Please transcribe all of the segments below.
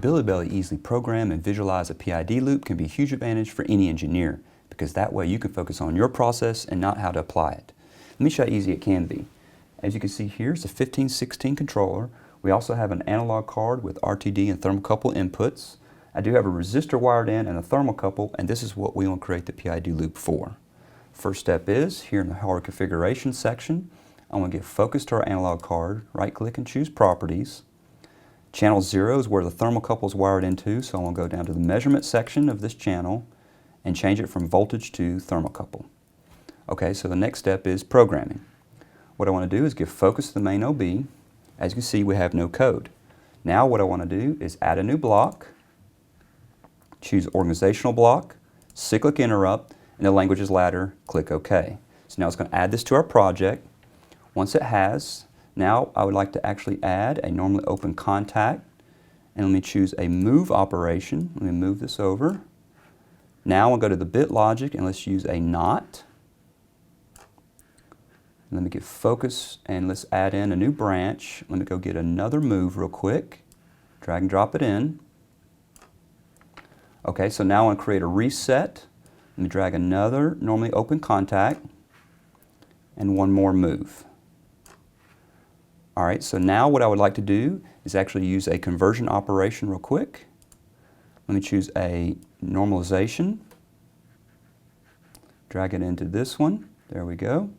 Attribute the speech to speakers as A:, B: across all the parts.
A: The ability to easily program and visualize a PID loop can be a huge advantage for any engineer, because that way you can focus on your process and not how to apply it. Let me show you how easy it can be. As you can see, here's a 1516 controller. We also have an analog card with RTD and thermocouple inputs. I do have a resistor wired in and a thermocouple, and this is what we want to create the PID loop for. First step is, here in the hardware configuration section, I want to get focus to our analog card, right-click and choose Properties. Channel 0 is where the thermocouple is wired into, so I want to go down to the measurement section of this channel and change it from voltage to thermocouple. Okay, so the next step is programming. What I want to do is give focus to the main OB. As you can see, we have no code. Now what I want to do is add a new block, choose organizational block, cyclic interrupt, and the languages ladder, click OK. So now it's going to add this to our project. Once it has, now I would like to actually add a normally open contact, and let me choose a move operation. Let me move this over. Now I'll go to the bit logic and let's use a not. Let me get focus and let's add in a new branch. Let me go get another move real quick. Drag and drop it in. Okay, so now I want to create a reset. Let me drag another normally open contact and one more move. All right, so now what I would like to do is actually use a conversion operation real quick. Let me choose a normalization. Drag it into this one. There we go.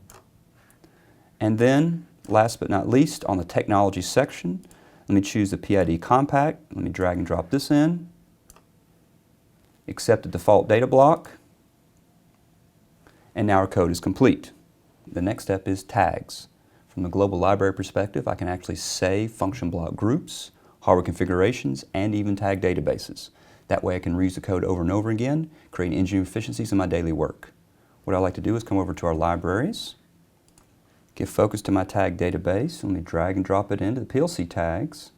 A: And then, last but not least, on the technology section, let me choose the PID compact. Let me drag and drop this in. Accept the default data block. And now our code is complete. The next step is tags. From the global library perspective, I can actually save function block groups, hardware configurations, and even tag databases. That way I can reuse the code over and over again, creating engineering efficiencies in my daily work. What I like to do is come over to our libraries, give focus to my tag database. Let me drag and drop it into the PLC tags.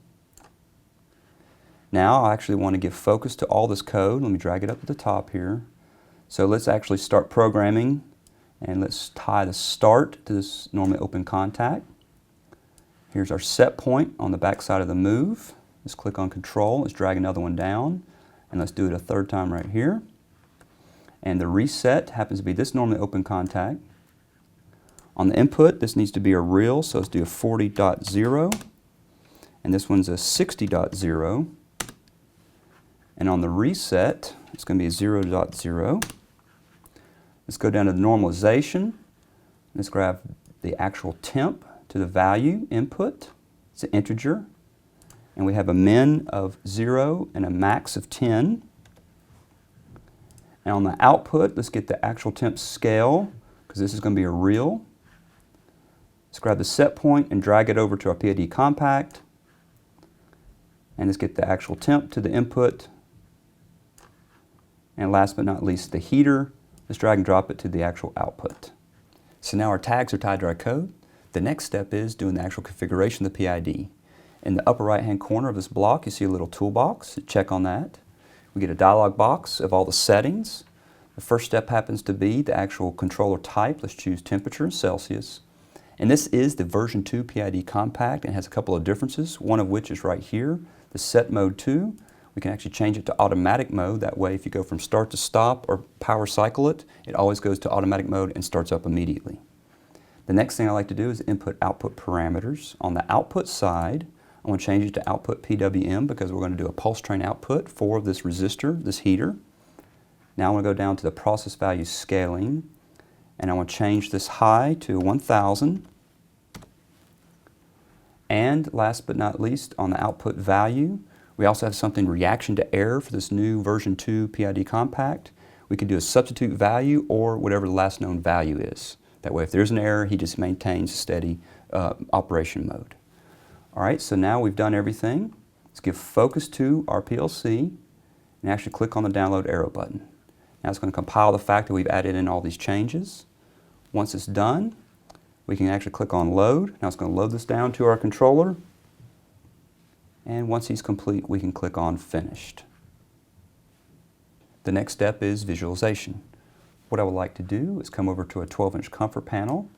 A: Now I actually want to give focus to all this code. Let me drag it up to the top here. So let's actually start programming. And let's tie the start to this normally open contact. Here's our set point on the back side of the move. Let's click on Control. Let's drag another one down. And let's do it a third time right here. And the reset happens to be this normally open contact. On the input, this needs to be a real, so let's do a 40.0. And this one's a 60.0. And on the reset, it's going to be a 0.0. Let's go down to the normalization. Let's grab the actual temp to the value input. It's an integer. And we have a min of 0 and a max of 10. And on the output, let's get the actual temp scale, because this is going to be a real. Let's grab the set point and drag it over to our PID compact. And let's get the actual temp to the input. And last but not least, the heater. Let's drag and drop it to the actual output. So now our tags are tied to our code. The next step is doing the actual configuration of the PID. In the upper right hand corner of this block, you see a little toolbox. Check on that. We get a dialog box of all the settings. The first step happens to be the actual controller type. Let's choose temperature in Celsius. And this is the version 2 PID compact and has a couple of differences, one of which is right here, the set mode 2. We can actually change it to automatic mode. That way, if you go from start to stop or power cycle it, it always goes to automatic mode and starts up immediately. The next thing I like to do is input-output parameters. On the output side, I want to change it to output PWM because we're going to do a pulse train output for this resistor, this heater. Now I want to go down to the process value scaling, and I want to change this high to 1000. And last but not least, on the output value, we also have something reaction to error for this new version 2 PID compact. We can do a substitute value or whatever the last known value is. That way if there's an error, he just maintains steady operation mode. All right, so now we've done everything. Let's give focus to our PLC and actually click on the download arrow button. Now it's going to compile the fact that we've added in all these changes. Once it's done, we can actually click on load. Now it's going to load this down to our controller. And once he's complete, we can click on finished. The next step is visualization. What I would like to do is come over to a 12-inch comfort panel,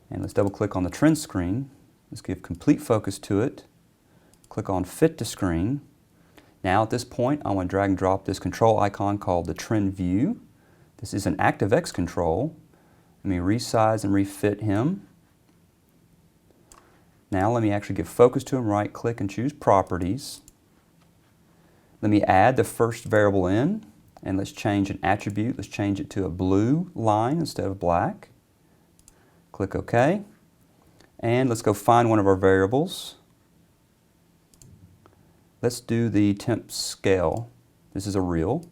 A: and let's double click on the trend screen. Let's give complete focus to it. Click on fit to screen. Now at this point, I want to drag and drop this control icon called the trend view. This is an ActiveX control. Let me resize and refit him. Now let me actually give focus to him, right click and choose properties. Let me add the first variable in, and let's change an attribute. Let's change it to a blue line instead of black. Click OK. And let's go find one of our variables. Let's do the temp scale. This is a real.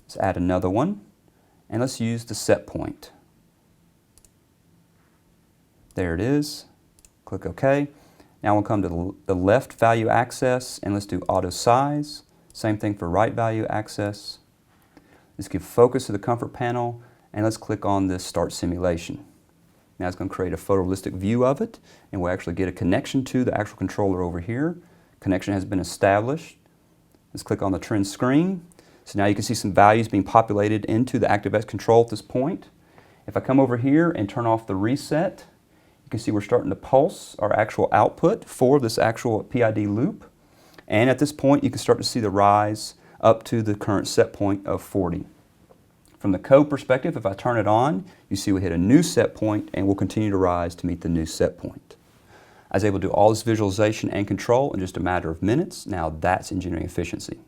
A: Let's add another one. And let's use the set point. There it is. Click OK. Now we'll come to the left value access, and let's do auto size. Same thing for right value access. Let's give focus to the comfort panel, and let's click on this start simulation. Now it's going to create a photorealistic view of it, and we'll actually get a connection to the actual controller over here. Connection has been established. Let's click on the trend screen. So now you can see some values being populated into the ActiveX control at this point. If I come over here and turn off the reset, you can see we're starting to pulse our actual output for this actual PID loop. And at this point, you can start to see the rise up to the current set point of 40. From the code perspective, if I turn it on, you see we hit a new set point, and we'll continue to rise to meet the new set point. I was able to do all this visualization and control in just a matter of minutes. Now that's engineering efficiency.